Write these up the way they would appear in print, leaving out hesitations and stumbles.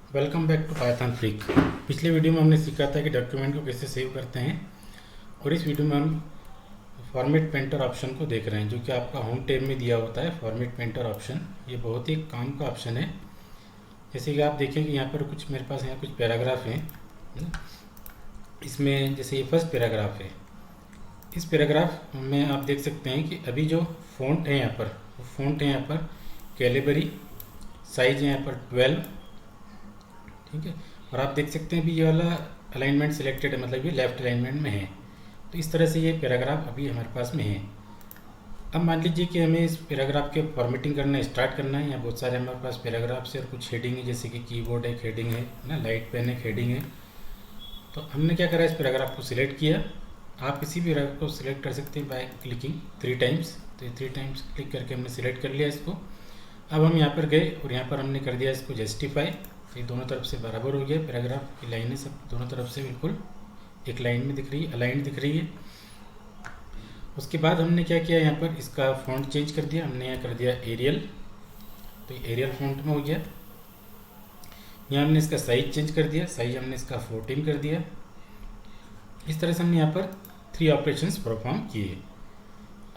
Welcome back to Python freak. पिछले video में हमने सीखा था कि डॉक्यूमेंट को कैसे सेव करते हैं, और इस वीडियो में हम फॉर्मेट पेंटर ऑप्शन को देख रहे हैं, जो कि आपका होम टैब में दिया होता है। फॉर्मेट पेंटर ऑप्शन ये बहुत ही काम का ऑप्शन है। जैसे कि आप देखें कि यहाँ पर कुछ मेरे पास यहाँ कुछ पैराग्राफ हैं है ना। इसमें जैसे ये फर्स्ट पैराग्राफ है, इस पैराग्राफ में आप देख सकते हैं कि अभी जो फ़ॉन्ट है यहाँ पर, वो फ़ॉन्ट है यहाँ पर कैलिबरी, साइज है यहाँ पर 12, ठीक है। और आप देख सकते हैं भी ये वाला अलाइनमेंट सिलेक्टेड है, मतलब ये लेफ्ट अलाइनमेंट में है। तो इस तरह से ये पैराग्राफ अभी हमारे पास में है। अब मान लीजिए कि हमें इस पैराग्राफ के फॉर्मेटिंग करना स्टार्ट करना है। यहाँ बहुत सारे हमारे पास पैराग्राफ्स है और कुछ हेडिंग है, जैसे कि कीबोर्ड एक हेडिंग है ना, लाइट पेन एक हेडिंग है। तो हमने क्या करा, इस पैराग्राफ को सिलेक्ट किया। आप किसी भी पैराग्राफ को सिलेक्ट कर सकते हैं बाय क्लिकिंग 3 टाइम्स। तो ये 3 टाइम्स क्लिक करके हमने सिलेक्ट कर लिया इसको। अब हम यहाँ पर गए और यहाँ पर हमने कर दिया इसको जस्टिफाई। ये दोनों तरफ से बराबर हो गया, पैराग्राफ की लाइनें सब दोनों तरफ से बिल्कुल एक लाइन में दिख रही है, अलाइंड दिख रही है। उसके बाद हमने क्या किया, यहाँ पर इसका फ़ॉन्ट चेंज कर दिया। हमने यहाँ कर दिया एरियल, तो एरियल फ़ॉन्ट में हो गया। यहाँ हमने इसका साइज चेंज कर दिया, साइज हमने इसका 14 कर दिया। इस तरह से हमने यहाँ पर 3 ऑपरेशंस परफॉर्म किए।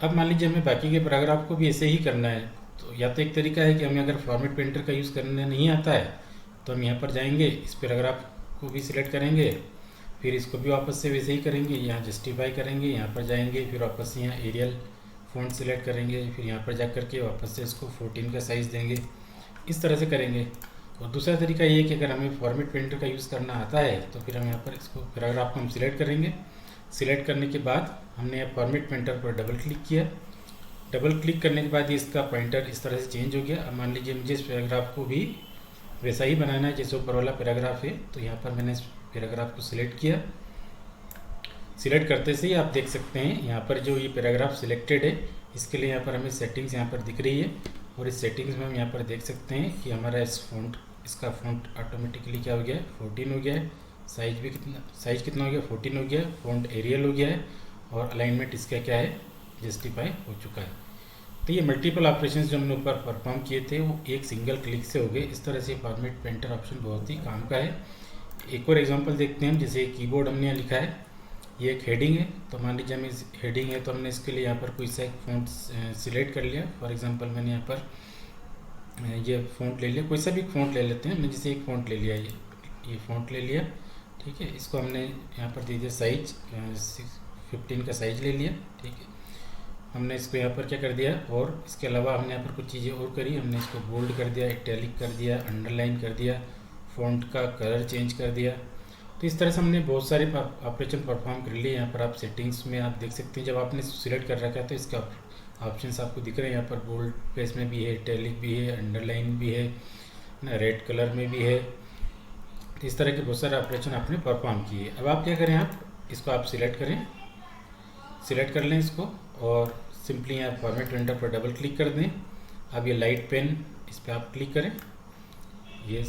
अब मान लीजिए हमें बाकी के पैराग्राफ को भी ऐसे ही करना है। तो या तो एक तरीका है कि हमें अगर फॉर्मेट पेंटर का यूज़ करने नहीं आता है, तो हम यहाँ पर जाएंगे, इस पैराग्राफ को भी सिलेक्ट करेंगे, फिर इसको भी वापस से वैसे ही करेंगे, यहाँ जस्टिफाई करेंगे, यहाँ पर जाएंगे, फिर वापस से यहाँ एरियल फ़ॉन्ट सिलेक्ट करेंगे, फिर यहाँ पर जा करके वापस से इसको 14 का साइज़ देंगे। इस तरह से करेंगे। और दूसरा तरीका ये है कि अगर हमें फॉर्मेट पेंटर का यूज़ करना आता है, तो फिर हम यहाँ पर इसको पैराग्राफ को हम सिलेक्ट करेंगे। सिलेक्ट करने के बाद हमने यहाँ फॉर्मेट पेंटर पर डबल क्लिक किया। डबल क्लिक करने के बाद ये इसका पॉइंटर इस तरह से चेंज हो गया। अब मान लीजिए मुझे इस पैराग्राफ को भी वैसा ही बनाना है जैसे ऊपर वाला पैराग्राफ है। तो यहाँ पर मैंने इस पैराग्राफ को सिलेक्ट किया। सिलेक्ट करते से ही आप देख सकते हैं यहाँ पर जो ये पैराग्राफ सिलेक्टेड है, इसके लिए यहाँ पर हमें सेटिंग्स यहाँ पर दिख रही है। और इस सेटिंग्स में हम यहाँ पर देख सकते हैं कि हमारा इसका फ़ॉन्ट ऑटोमेटिकली क्या हो गया है, 14 हो गया है। साइज कितना हो गया, 14 हो गया है। फ़ॉन्ट एरियल हो गया है और अलाइनमेंट इसका क्या है, जस्टिफाई हो चुका है। तो ये मल्टीपल ऑपरेशंस जो हमने ऊपर परफॉर्म किए थे, वो एक सिंगल क्लिक से हो गए। इस तरह से फॉर्मेट पेंटर ऑप्शन बहुत ही काम का है। एक और एग्जांपल देखते हैं हम। जैसे कीबोर्ड हमने यहाँ लिखा है, ये एक हेडिंग है। तो मान लीजिए हमें हेडिंग है, तो हमने इसके लिए यहाँ पर कोई सा एक फ़ॉन्ट सिलेक्ट कर लिया। फॉर एग्जांपल मैंने यहाँ पर ये फ़ॉन्ट ले लिया, कोई सा भी फ़ॉन्ट ले लेते हैं। हमने जैसे एक फ़ॉन्ट ले लिया, ये फ़ॉन्ट ले लिया, ठीक है। इसको हमने यहाँ पर दे दिया साइज 15 का साइज ले लिया, ठीक है। हमने इसको यहाँ पर क्या कर दिया, और इसके अलावा हमने यहाँ पर कुछ चीज़ें और करी। हमने इसको बोल्ड कर दिया, इटैलिक कर दिया, अंडरलाइन कर दिया, फ़ॉन्ट का कलर चेंज कर दिया। तो इस तरह से हमने बहुत सारे ऑपरेशन परफॉर्म कर लिए। यहाँ पर आप सेटिंग्स में आप देख सकते हैं, जब आपने सिलेक्ट कर रखा है तो इसके ऑप्शंस आपको दिख रहे हैं। यहाँ पर बोल्ड पेज में भी है, इटैलिक भी है, अंडरलाइन भी है ना, रेड कलर में भी है। तो इस तरह के बहुत सारे ऑपरेशन आपने परफॉर्म किए। अब आप क्या करें, आप इसको आप सिलेक्ट करें, सिलेक्ट कर लें इसको, और सिंपली यहाँ फॉर्मेट पेंटर पर डबल क्लिक कर दें। अब ये लाइट पेन, इस पर आप क्लिक करें, ये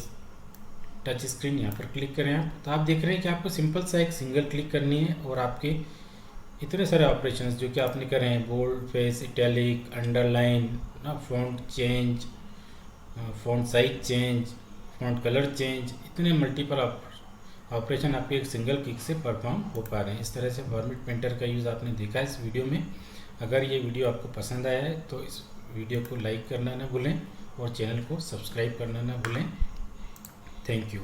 टच स्क्रीन यहाँ पर क्लिक करें आप। तो आप देख रहे हैं कि आपको सिंपल सा एक सिंगल क्लिक करनी है, और आपके इतने सारे ऑपरेशंस जो कि आपने करे हैं, बोल्ड, फेस, इटैलिक, अंडरलाइन ना, font change, font size change, font colour change, इतने मल्टीपल ऑपरेशन आपके एक सिंगल क्लिक से परफॉर्म हो पा रहे हैं। इस तरह से फॉर्मेट पेंटर का यूज़ आपने देखा है इस वीडियो में। अगर ये वीडियो आपको पसंद आया है तो इस वीडियो को लाइक करना ना भूलें, और चैनल को सब्सक्राइब करना ना भूलें। Thank you.